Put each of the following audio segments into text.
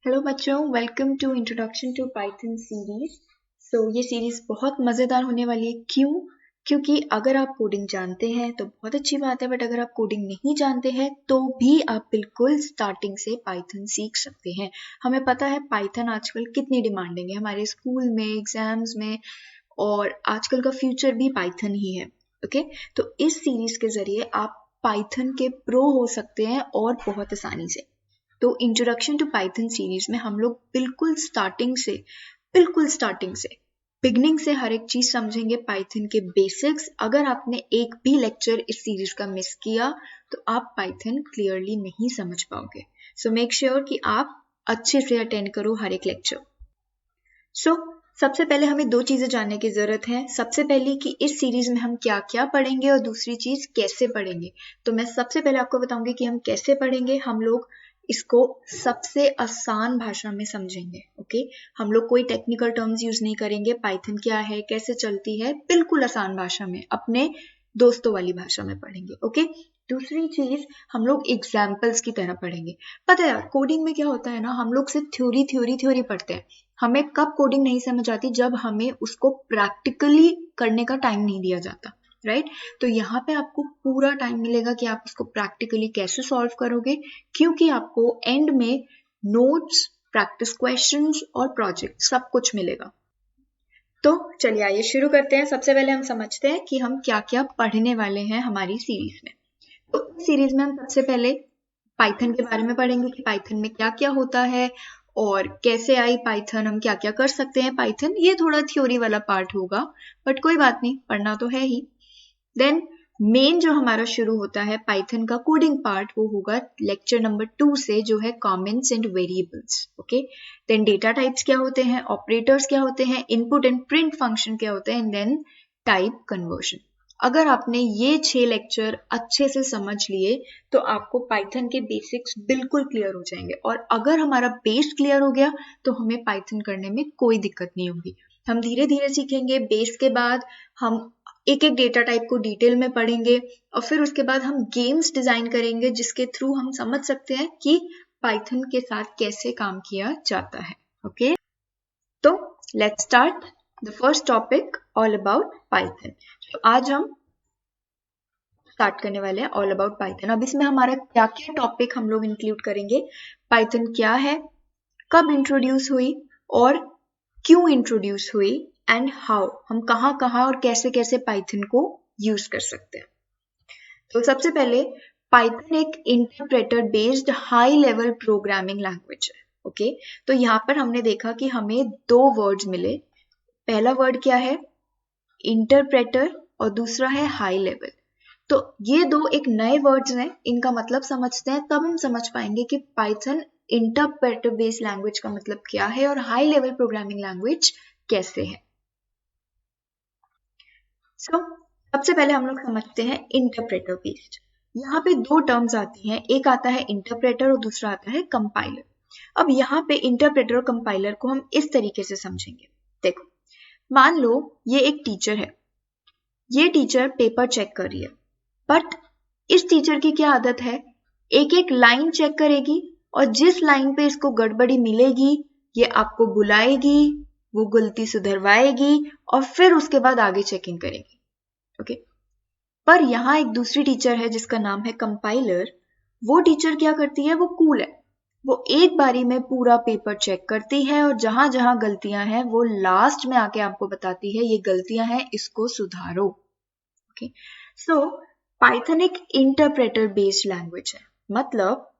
Hello बच्चों, welcome to introduction to Python series. ये series बहुत मज़ेदार होने वाली है। क्योंकि अगर आप कोडिंग जानते हैं तो बहुत अच्छी बात है, बट अगर आप कोडिंग नहीं जानते हैं तो भी आप बिल्कुल स्टार्टिंग से पाइथन सीख सकते हैं। हमें पता है पाइथन आजकल कितनी डिमांडिंग है हमारे स्कूल में, एग्जाम्स में, और आजकल का फ्यूचर भी पाइथन ही है। ओके, तो इस सीरीज के जरिए आप पाइथन के प्रो हो सकते हैं और बहुत आसानी से। तो इंट्रोडक्शन टू पाइथन सीरीज में हम लोग बिल्कुल स्टार्टिंग से बिगनिंग से हर एक चीज समझेंगे, पाइथन के बेसिक्स। अगर आपने एक भी लेक्चर इस सीरीज का मिस किया तो आप पाइथन क्लियरली नहीं समझ पाओगे। सो मेक श्योर कि आप अच्छे से अटेंड करो हर एक लेक्चर। सबसे पहले हमें दो चीजें जानने की जरूरत है। सबसे पहले कि इस सीरीज में हम क्या क्या पढ़ेंगे और दूसरी चीज कैसे पढ़ेंगे। तो मैं सबसे पहले आपको बताऊंगी कि हम कैसे पढ़ेंगे। हम लोग इसको सबसे आसान भाषा में समझेंगे। ओके, हम लोग कोई टेक्निकल टर्म्स यूज नहीं करेंगे। पाइथन क्या है, कैसे चलती है, बिल्कुल आसान भाषा में, अपने दोस्तों वाली भाषा में पढ़ेंगे। ओके, दूसरी चीज हम लोग एग्जाम्पल्स की तरह पढ़ेंगे। पता है यार, कोडिंग में क्या होता है ना, हम लोग सिर्फ थ्योरी पढ़ते हैं। हमें कब कोडिंग नहीं समझ आती, जब हमें उसको प्रैक्टिकली करने का टाइम नहीं दिया जाता, राइट। तो यहाँ पे आपको पूरा टाइम मिलेगा कि आप उसको प्रैक्टिकली कैसे सॉल्व करोगे, क्योंकि आपको एंड में नोट्स, प्रैक्टिस क्वेश्चंस और प्रोजेक्ट सब कुछ मिलेगा। तो चलिए आइए शुरू करते हैं। सबसे पहले हम समझते हैं कि हम क्या क्या पढ़ने वाले हैं हमारी सीरीज में। तो इस सीरीज में हम सबसे पहले पाइथन के बारे में पढ़ेंगे कि पाइथन में क्या क्या होता है और कैसे आई पाइथन, हम क्या क्या कर सकते हैं पाइथन। ये थोड़ा थ्योरी वाला पार्ट होगा, बट कोई बात नहीं, पढ़ना तो है ही। देन मेन जो हमारा शुरू होता है पाइथन का कोडिंग पार्ट, वो होगा लेक्चर नंबर 2 से, जो है comments and variables. Okay, then data types क्या होते हैं, ऑपरेटर्स क्या होते हैं, इनपुट एंड प्रिंट फंक्शन क्या होते हैं, एंड देन टाइप कन्वर्जन। अगर आपने ये 6 लेक्चर अच्छे से समझ लिए तो आपको पाइथन के बेसिक्स बिल्कुल क्लियर हो जाएंगे। और अगर हमारा बेस क्लियर हो गया तो हमें पाइथन करने में कोई दिक्कत नहीं होगी। हम धीरे धीरे सीखेंगे। बेस के बाद हम एक एक डेटा टाइप को डिटेल में पढ़ेंगे और फिर उसके बाद हम गेम्स डिजाइन करेंगे, जिसके थ्रू हम समझ सकते हैं कि पाइथन के साथ कैसे काम किया जाता है। ओके, तो let's start the first topic, all about Python. तो आज हम स्टार्ट करने वाले हैं ऑल अबाउट पाइथन। अब इसमें हमारा क्या क्या टॉपिक हम लोग इंक्लूड करेंगे। पाइथन क्या है, कब इंट्रोड्यूस हुई और क्यों इंट्रोड्यूस हुई, एंड हाउ, हम कहाँ कहाँ और कैसे कैसे पाइथन को यूज कर सकते हैं। तो सबसे पहले पाइथन एक interpreter based high level programming language है। ओके, तो यहाँ पर हमने देखा कि हमें दो वर्ड्स मिले। पहला वर्ड क्या है, इंटरप्रेटर, और दूसरा है हाई लेवल। तो ये दो एक नए वर्ड्स हैं, इनका मतलब समझते हैं, तब हम समझ पाएंगे कि पाइथन इंटरप्रेटर बेस्ड लैंग्वेज का मतलब क्या है और हाई लेवल प्रोग्रामिंग लैंग्वेज कैसे है। सबसे पहले हम लोग समझते हैं इंटरप्रेटर बेस्ड। यहाँ पे दो टर्म्स आती हैं, एक आता है इंटरप्रेटर और दूसरा आता है कंपाइलर। अब यहाँ पे इंटरप्रेटर और कंपाइलर को हम इस तरीके से समझेंगे। देखो, मान लो ये एक टीचर है, ये टीचर पेपर चेक कर रही है, बट इस टीचर की क्या आदत है, एक एक लाइन चेक करेगी और जिस लाइन पे इसको गड़बड़ी मिलेगी ये आपको बुलाएगी, वो गलती सुधरवाएगी और फिर उसके बाद आगे चेकिंग करेगी। ओके, पर यहाँ एक दूसरी टीचर है जिसका नाम है कंपाइलर। वो टीचर क्या करती है, वो कूल है, वो एक बारी में पूरा पेपर चेक करती है और जहां जहां गलतियां हैं वो लास्ट में आके आपको बताती है ये गलतियां हैं, इसको सुधारो। ओके, सो पाइथन एक इंटरप्रेटर बेस्ड लैंग्वेज है। मतलब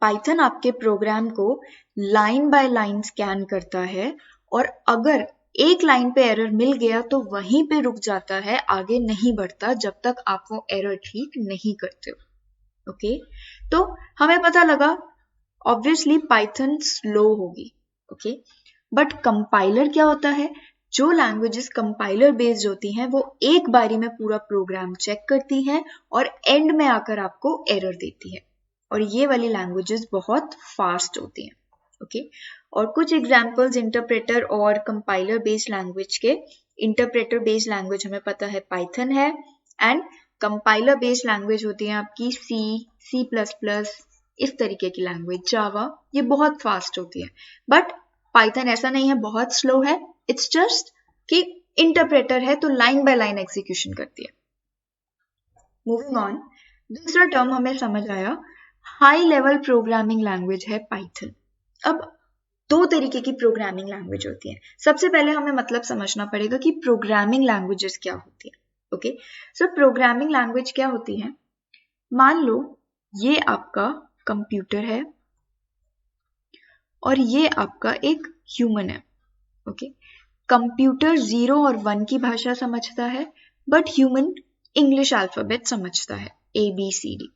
पाइथन आपके प्रोग्राम को लाइन बाय लाइन स्कैन करता है और अगर एक लाइन पे एरर मिल गया तो वहीं पे रुक जाता है, आगे नहीं बढ़ता जब तक आप वो एरर ठीक नहीं करते हो। ओके, तो हमें पता लगा ऑब्वियसली पाइथन स्लो होगी। ओके, बट कंपाइलर क्या होता है, जो लैंग्वेजेस कंपाइलर बेस्ड होती हैं वो एक बारी में पूरा प्रोग्राम चेक करती हैं और एंड में आकर आपको एरर देती है, और ये वाली लैंग्वेजेस बहुत फास्ट होती हैं। ओके, और कुछ एग्जांपल्स इंटरप्रेटर और कंपाइलर बेस्ड लैंग्वेज के। इंटरप्रेटर बेस्ड लैंग्वेज हमें पता है पाइथन है, एंड कंपाइलर बेस्ड लैंग्वेज होती है आपकी सी, सी++, इस तरीके की लैंग्वेज जावा ये बहुत फास्ट होती है, बट पाइथन ऐसा नहीं है, बहुत स्लो है। इट्स जस्ट कि इंटरप्रेटर है तो लाइन बाय लाइन एग्जीक्यूशन करती है। मूविंग ऑन, दूसरा टर्म हमें समझ आया, हाई लेवल प्रोग्रामिंग लैंग्वेज है पाइथन। अब दो तरीके की प्रोग्रामिंग लैंग्वेज होती है। सबसे पहले हमें मतलब समझना पड़ेगा कि प्रोग्रामिंग लैंग्वेजेस क्या होती है। ओके, सो प्रोग्रामिंग लैंग्वेज क्या होती है? मान लो ये आपका कंप्यूटर है और ये आपका एक ह्यूमन है। ओके, कंप्यूटर 0 और 1 की भाषा समझता है, बट ह्यूमन इंग्लिश अल्फाबेट समझता है, ABCD।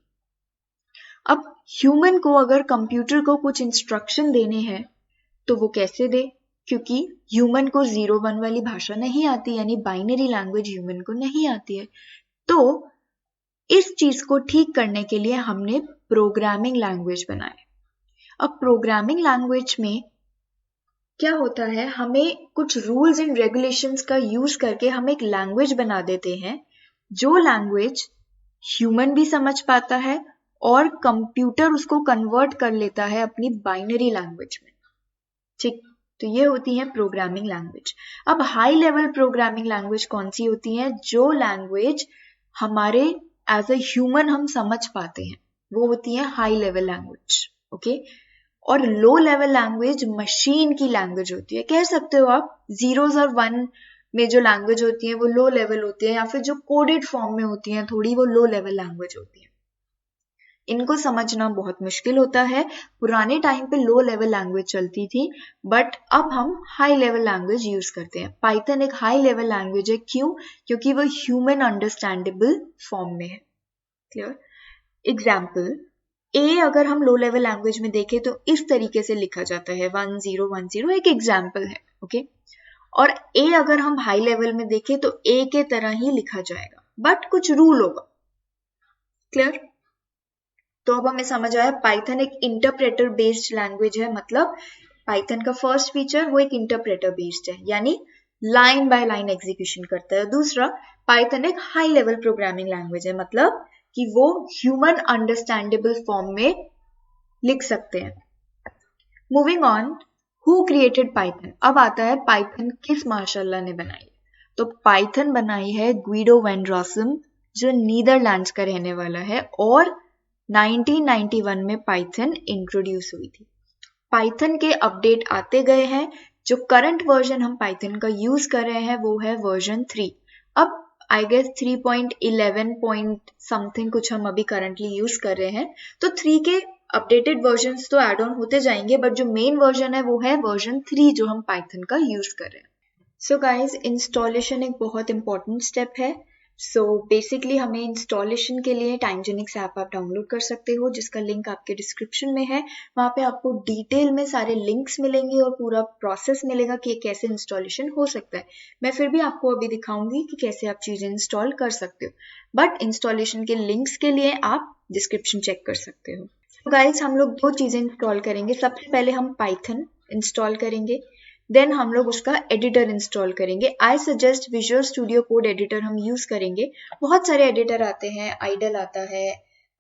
अब ह्यूमन को अगर कंप्यूटर को कुछ इंस्ट्रक्शन देने हैं तो वो कैसे दे? क्योंकि ह्यूमन को 0-1 वाली भाषा नहीं आती, यानी बाइनरी लैंग्वेज ह्यूमन को नहीं आती है। तो इस चीज को ठीक करने के लिए हमने प्रोग्रामिंग लैंग्वेज बनाए। अब प्रोग्रामिंग लैंग्वेज में क्या होता है, हमें कुछ रूल्स एंड रेगुलेशंस का यूज करके हम एक लैंग्वेज बना देते हैं, जो लैंग्वेज ह्यूमन भी समझ पाता है और कंप्यूटर उसको कन्वर्ट कर लेता है अपनी बाइनरी लैंग्वेज में। ठीक, तो ये होती है प्रोग्रामिंग लैंग्वेज। अब हाई लेवल प्रोग्रामिंग लैंग्वेज कौन सी होती है? जो लैंग्वेज हमारे एज अ ह्यूमन हम समझ पाते हैं, वो होती है हाई लेवल लैंग्वेज। ओके, और लो लेवल लैंग्वेज मशीन की लैंग्वेज होती है। कह सकते हो आप जीरोस और 1 में जो लैंग्वेज होती है वो लो लेवल होती है, या फिर जो कोडेड फॉर्म में होती है थोड़ी, वो लो लेवल लैंग्वेज होती है। इनको समझना बहुत मुश्किल होता है। पुराने टाइम पे लो लेवल लैंग्वेज चलती थी, बट अब हम हाई लेवल लैंग्वेज यूज करते हैं। पाइथन एक हाई लेवल लैंग्वेज है। क्यों? क्योंकि वो ह्यूमन अंडरस्टैंडेबल फॉर्म में है। क्लियर? एग्जाम्पल, ए अगर हम लो लेवल लैंग्वेज में देखें तो इस तरीके से लिखा जाता है 1010, एक एग्जाम्पल है। ओके, और ए अगर हम हाई लेवल में देखें तो ए के तरह ही लिखा जाएगा, बट कुछ रूल होगा। क्लियर? तो अब हमें समझ आया पाइथन एक इंटरप्रेटर बेस्ड लैंग्वेज है। मतलब पाइथन का फर्स्ट फीचर वो एक इंटरप्रेटर बेस्ड है, यानी लाइन बाय लाइन एग्जीक्यूशन करता है। दूसरा, पाइथन एक हाई लेवल प्रोग्रामिंग लैंग्वेज है, मतलब कि वो ह्यूमन अंडरस्टैंडेबल फॉर्म में लिख सकते हैं। Moving on, who created Python? अब आता है पाइथन किस माशाल्लाह ने बनाई? तो पाइथन बनाई है ग्विडो वैन रॉसम, जो नीदरलैंड्स का रहने वाला है, और 1991 में पाइथन इंट्रोड्यूस हुई थी। पाइथन के अपडेट आते गए हैं। जो करंट वर्जन हम पाइथन का यूज कर रहे हैं वो है वर्जन 3। अब आई गेस 3.11 पॉइंट समथिंग कुछ हम अभी करंटली यूज कर रहे हैं। तो 3 के अपडेटेड वर्जन्स तो एड ऑन होते जाएंगे, बट जो मेन वर्जन है वो है वर्जन 3 जो हम पाइथन का यूज कर रहे हैं। सो गाइज, इंस्टॉलेशन एक बहुत इंपॉर्टेंट स्टेप है। सो बेसिकली हमें इंस्टॉलेशन के लिए टाइमजेनिक्स ऐप आप डाउनलोड कर सकते हो, जिसका लिंक आपके डिस्क्रिप्शन में है। वहाँ पे आपको डिटेल में सारे लिंक्स मिलेंगे और पूरा प्रोसेस मिलेगा कि कैसे इंस्टॉलेशन हो सकता है। मैं फिर भी आपको अभी दिखाऊंगी कि कैसे आप चीज़ें इंस्टॉल कर सकते हो, बट इंस्टॉलेशन के लिंक्स के लिए आप डिस्क्रिप्शन चेक कर सकते हो। तो गाइज, हम लोग 2 चीज़ें इंस्टॉल करेंगे। सबसे पहले हम पाइथन इंस्टॉल करेंगे, देन हम लोग उसका एडिटर इंस्टॉल करेंगे। I suggest Visual Studio Code editor हम यूज करेंगे। बहुत सारे एडिटर आते हैं, आइडल आता है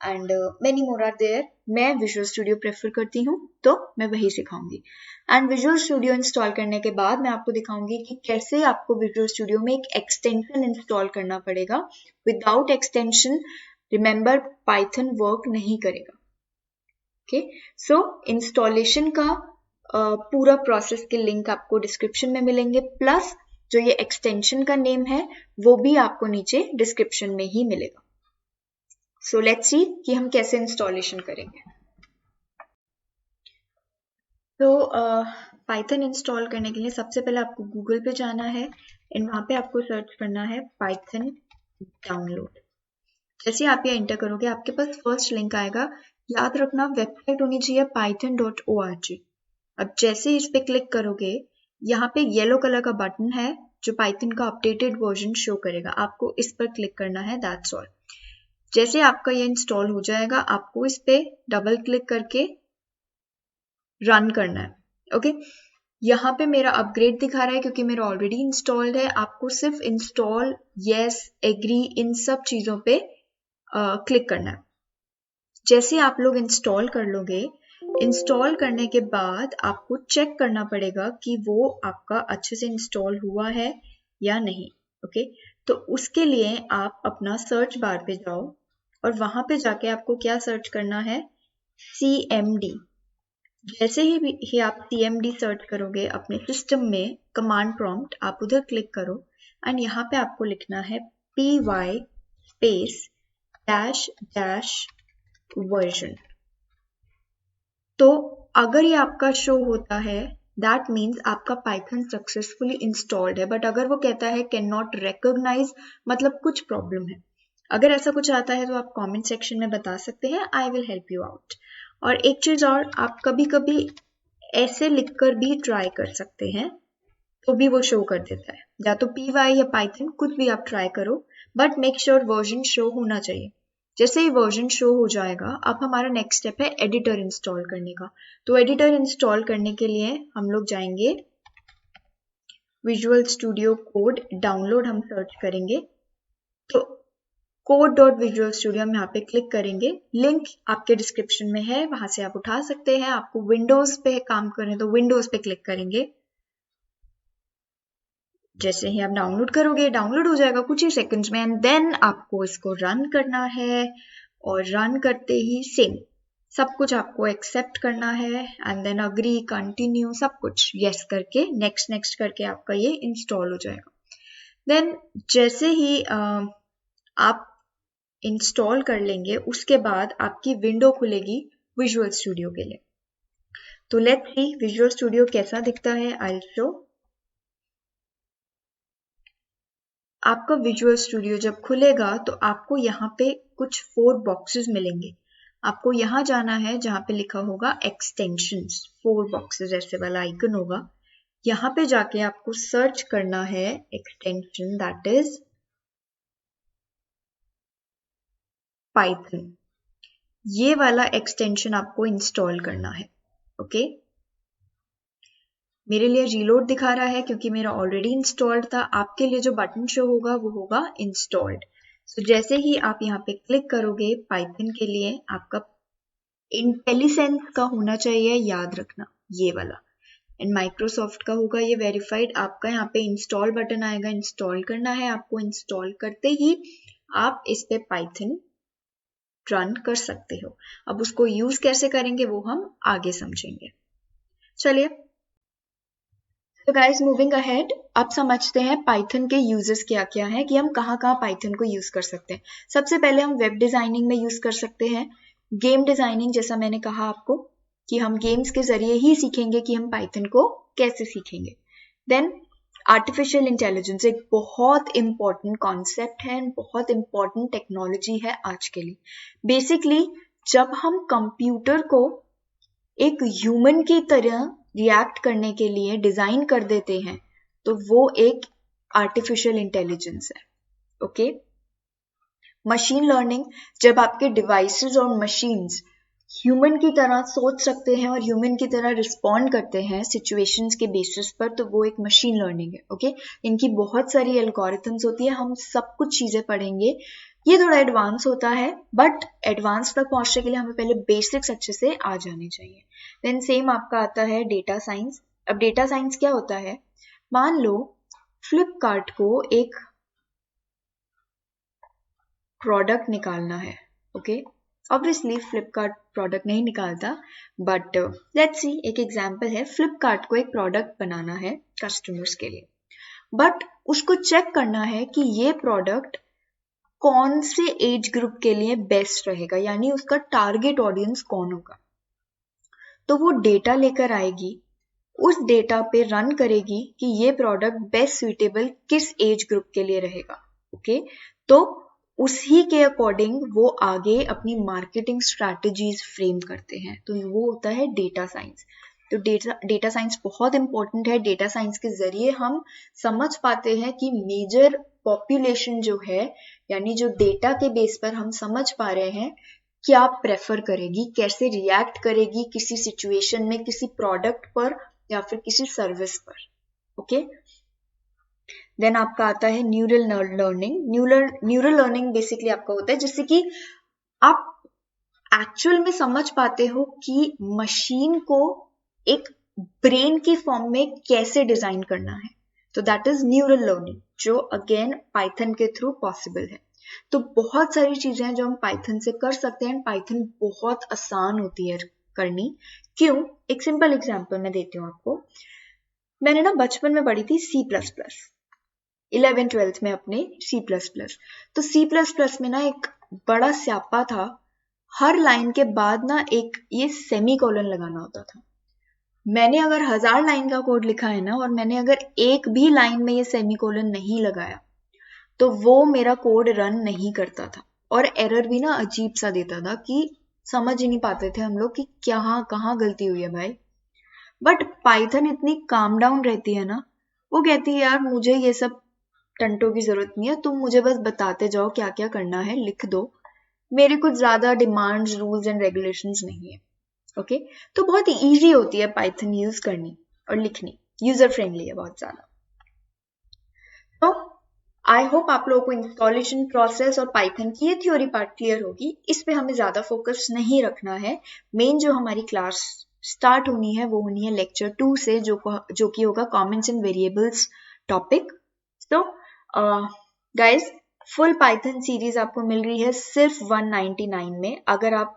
and many more are there. मैं विजुअल स्टूडियो प्रेफर करती हूँ, तो मैं वही सिखाऊंगी। एंड विजुअल स्टूडियो इंस्टॉल करने के बाद मैं आपको दिखाऊंगी कि कैसे आपको विजुअल स्टूडियो में एक एक्सटेंशन इंस्टॉल करना पड़ेगा। Without extension, remember, Python work नहीं करेगा। ओके, सो इंस्टॉलेशन का पूरा प्रोसेस के लिंक आपको डिस्क्रिप्शन में मिलेंगे, प्लस जो ये एक्सटेंशन का नेम है वो भी आपको नीचे डिस्क्रिप्शन में ही मिलेगा। सो लेट्स सी कि हम कैसे इंस्टॉलेशन करेंगे। तो पाइथन इंस्टॉल करने के लिए सबसे पहले आपको गूगल पे जाना है एंड वहाँ पे आपको सर्च करना है पाइथन डाउनलोड। जैसे आप ये एंटर करोगे आपके पास फर्स्ट लिंक आएगा। याद रखना वेबसाइट होनी चाहिए python.org। अब जैसे इस पे क्लिक करोगे, यहाँ पे येलो कलर का बटन है जो पाइथन का अपडेटेड वर्जन शो करेगा। आपको इस पर क्लिक करना है, दैट्स ऑल। जैसे आपका ये इंस्टॉल हो जाएगा, आपको इस पे डबल क्लिक करके रन करना है। ओके, यहाँ पे मेरा अपग्रेड दिखा रहा है क्योंकि मेरा ऑलरेडी इंस्टॉल्ड है। आपको सिर्फ इंस्टॉल, यस, एग्री, इन सब चीजों पे क्लिक करना है। जैसे आप लोग इंस्टॉल कर लोगे, इंस्टॉल करने के बाद आपको चेक करना पड़ेगा कि वो आपका अच्छे से इंस्टॉल हुआ है या नहीं। ओके, तो उसके लिए आप अपना सर्च बार पे जाओ और वहां पे जाके आपको क्या सर्च करना है, CMD। जैसे ही आप CMD सर्च करोगे अपने सिस्टम में, कमांड प्रॉम्प्ट आप उधर क्लिक करो एंड यहाँ पे आपको लिखना है PY space dash dash version. तो अगर ये आपका शो होता है, दैट मीन्स आपका पाइथन सक्सेसफुली इंस्टॉल्ड है। बट अगर वो कहता है कैन नॉट रिकॉग्नाइज, मतलब कुछ प्रॉब्लम है। अगर ऐसा कुछ आता है तो आप कमेंट सेक्शन में बता सकते हैं, आई विल हेल्प यू आउट। और एक चीज और, आप कभी कभी ऐसे लिखकर भी ट्राई कर सकते हैं, तो भी वो शो कर देता है। या तो PY या पाइथन कुछ भी आप ट्राई करो, but make sure version show होना चाहिए। जैसे ही वर्जन शो हो जाएगा, अब हमारा नेक्स्ट स्टेप है एडिटर इंस्टॉल करने का। तो एडिटर इंस्टॉल करने के लिए हम लोग जाएंगे विजुअल स्टूडियो कोड डाउनलोड, हम सर्च करेंगे तो code.visual studio हम यहाँ पे क्लिक करेंगे। लिंक आपके डिस्क्रिप्शन में है, वहां से आप उठा सकते हैं। आपको विंडोज पे काम करें तो विंडोज पे क्लिक करेंगे। जैसे ही आप डाउनलोड करोगे, डाउनलोड हो जाएगा कुछ ही सेकंड्स में, एंड देन आपको इसको रन करना है। और रन करते ही सेम सब कुछ आपको एक्सेप्ट करना है एंड देन अग्री, कंटिन्यू, सब कुछ यस करके नेक्स्ट नेक्स्ट करके आपका ये इंस्टॉल हो जाएगा। देन जैसे ही आप इंस्टॉल कर लेंगे, उसके बाद आपकी विंडो खुलेगी विजुअल स्टूडियो के लिए। तो लेट्स सी विजुअल स्टूडियो कैसा दिखता है। I will show. आपका विजुअल स्टूडियो जब खुलेगा तो आपको यहाँ पे कुछ 4 बॉक्सेस मिलेंगे। आपको यहाँ जाना है जहाँ पे लिखा होगा एक्सटेंशंस, 4 बॉक्सेस ऐसे वाला आइकन होगा। यहाँ पे जाके आपको सर्च करना है एक्सटेंशन, दैट इज पाइथन। ये वाला एक्सटेंशन आपको इंस्टॉल करना है। ओके, मेरे लिए रीलोड दिखा रहा है क्योंकि मेरा ऑलरेडी इंस्टॉल्ड था। आपके लिए जो बटन शो होगा वो होगा इंस्टॉल्ड। सो जैसे ही आप यहाँ पे क्लिक करोगे, पाइथन के लिए आपका इंटेलिसेंस का होना चाहिए, याद रखना ये वाला। एंड माइक्रोसॉफ्ट का होगा ये वेरीफाइड। आपका यहाँ पे इंस्टॉल बटन आएगा, इंस्टॉल करना है आपको। इंस्टॉल करते ही आप इस पे पाइथन रन कर सकते हो। अब उसको यूज कैसे करेंगे वो हम आगे समझेंगे। चलिए, तो गाइस मूविंग अहेड, अब समझते हैं पाइथन के यूजेस क्या क्या है, कि हम कहाँ पाइथन को यूज कर सकते हैं। सबसे पहले हम वेब डिजाइनिंग में यूज कर सकते हैं। गेम डिजाइनिंग, जैसा मैंने कहा आपको कि हम गेम्स के जरिए ही सीखेंगे कि हम पाइथन को कैसे सीखेंगे। देन आर्टिफिशियल इंटेलिजेंस एक बहुत इंपॉर्टेंट कॉन्सेप्ट है, बहुत इंपॉर्टेंट टेक्नोलॉजी है आज के लिए। बेसिकली जब हम कंप्यूटर को एक ह्यूमन की तरह रिएक्ट करने के लिए डिजाइन कर देते हैं, तो वो एक आर्टिफिशियल इंटेलिजेंस है। ओके, मशीन लर्निंग, जब आपके डिवाइसेस और मशीन्स ह्यूमन की तरह सोच सकते हैं और ह्यूमन की तरह रिस्पॉन्ड करते हैं सिचुएशंस के बेसिस पर, तो वो एक मशीन लर्निंग है। ओके, इनकी बहुत सारी एल्गोरिथम्स होती है, हम सब कुछ चीजें पढ़ेंगे। ये थोड़ा एडवांस होता है, बट एडवांस तक पहुंचने के लिए हमें पहले बेसिक्स अच्छे से आ जाने चाहिए। देन सेम आपका आता है डेटा साइंस। अब डेटा साइंस क्या होता है, मान लो फ्लिपकार्ट को एक प्रोडक्ट निकालना है। ओके, ऑब्वियसली फ्लिपकार्ट प्रोडक्ट नहीं निकालता, बट लेट्स सी, एक एग्जांपल है, फ्लिपकार्ट को एक प्रोडक्ट बनाना है कस्टमर्स के लिए, बट उसको चेक करना है कि ये प्रोडक्ट कौन से एज ग्रुप के लिए बेस्ट रहेगा, यानी उसका टारगेट ऑडियंस कौन होगा। तो वो डेटा लेकर आएगी, उस डेटा पे रन करेगी कि ये प्रोडक्ट बेस्ट सुइटेबल किस एज ग्रुप के लिए रहेगा। ओके, तो उसी के अकॉर्डिंग वो आगे अपनी मार्केटिंग स्ट्रैटेजीज फ्रेम करते हैं। तो वो होता है डेटा साइंस। तो डेटा साइंस बहुत इंपॉर्टेंट है। डेटा साइंस के जरिए हम समझ पाते हैं कि मेजर पॉपुलेशन जो है, यानी जो डेटा के बेस पर हम समझ पा रहे हैं क्या प्रेफर करेगी, कैसे रिएक्ट करेगी किसी सिचुएशन में, किसी प्रोडक्ट पर या फिर किसी सर्विस पर। ओके, देन आपका आता है neural learning. Neural learning basically आपका होता है जिससे कि आप एक्चुअल में समझ पाते हो कि मशीन को एक ब्रेन की फॉर्म में कैसे डिजाइन करना है। तो दैट इज न्यूरल लर्निंग, जो अगेन पाइथन के थ्रू पॉसिबल है। तो बहुत सारी चीजें हैं जो हम पाइथन से कर सकते हैं। पाइथन बहुत आसान होती है करनी। क्यों? एक सिंपल एग्जांपल मैं देती हूँ आपको। मैंने ना बचपन में पढ़ी थी C++, 11th-12th में अपने C++। तो C++ में ना एक बड़ा स्यापा था, हर लाइन के बाद ना एक ये सेमीकोलन लगाना होता था। मैंने अगर 1000 लाइन का कोड लिखा है ना, और मैंने अगर एक भी लाइन में ये सेमीकोलन नहीं लगाया, तो वो मेरा कोड रन नहीं करता था, और एरर भी ना अजीब सा देता था कि समझ ही नहीं पाते थे हम लोग कि कहाँ गलती हुई है भाई। बट पाइथन इतनी काम डाउन रहती है ना, वो कहती है यार मुझे ये सब टंटों की जरूरत नहीं है, तुम मुझे बस बताते जाओ क्या क्या करना है, लिख दो, मेरे कुछ ज्यादा डिमांड्स, रूल्स एंड रेगुलेशंस नहीं है। ओके, तो बहुत इजी होती है पाइथन यूज करनी और लिखनी, यूजर फ्रेंडली है बहुत ज्यादा। तो आई होप आप लोगों को इंस्टॉलेशन प्रोसेस और पाइथन की ये थ्योरी पार्ट क्लियर होगी। इस पे हमें ज्यादा फोकस नहीं रखना है। मेन जो हमारी क्लास स्टार्ट होनी है वो होनी है लेक्चर 2 से, जो कि होगा कमेंट्स एंड वेरिएबल्स टॉपिक। तो गाइज, फुल पाइथन सीरीज आपको मिल रही है सिर्फ 199 में। अगर आप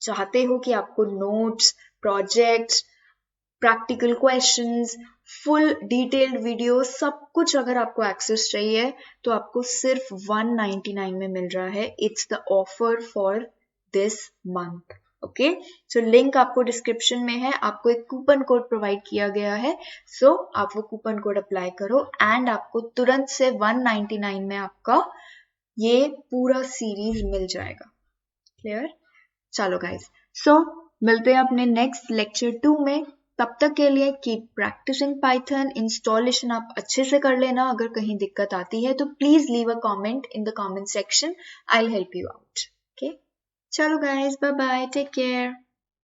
चाहते हो कि आपको notes, projects, practical questions, full detailed video, सब कुछ अगर आपको एक्सेस चाहिए तो आपको सिर्फ 199 में मिल रहा है। It's the offer for this month. Okay, so link आपको डिस्क्रिप्शन में है। आपको एक कूपन कोड प्रोवाइड किया गया है, सो आप वो कूपन कोड अप्लाई करो एंड आपको तुरंत से 199 में आपका ये पूरा सीरीज मिल जाएगा। क्लियर? चलो गाइज, सो मिलते हैं अपने नेक्स्ट लेक्चर 2 में। तब तक के लिए कीप प्रैक्टिसिंग पाइथन। इंस्टॉलेशन आप अच्छे से कर लेना। अगर कहीं दिक्कत आती है तो please leave a comment in the comment section, I will help you out. Okay, चलो guys, bye bye, take care.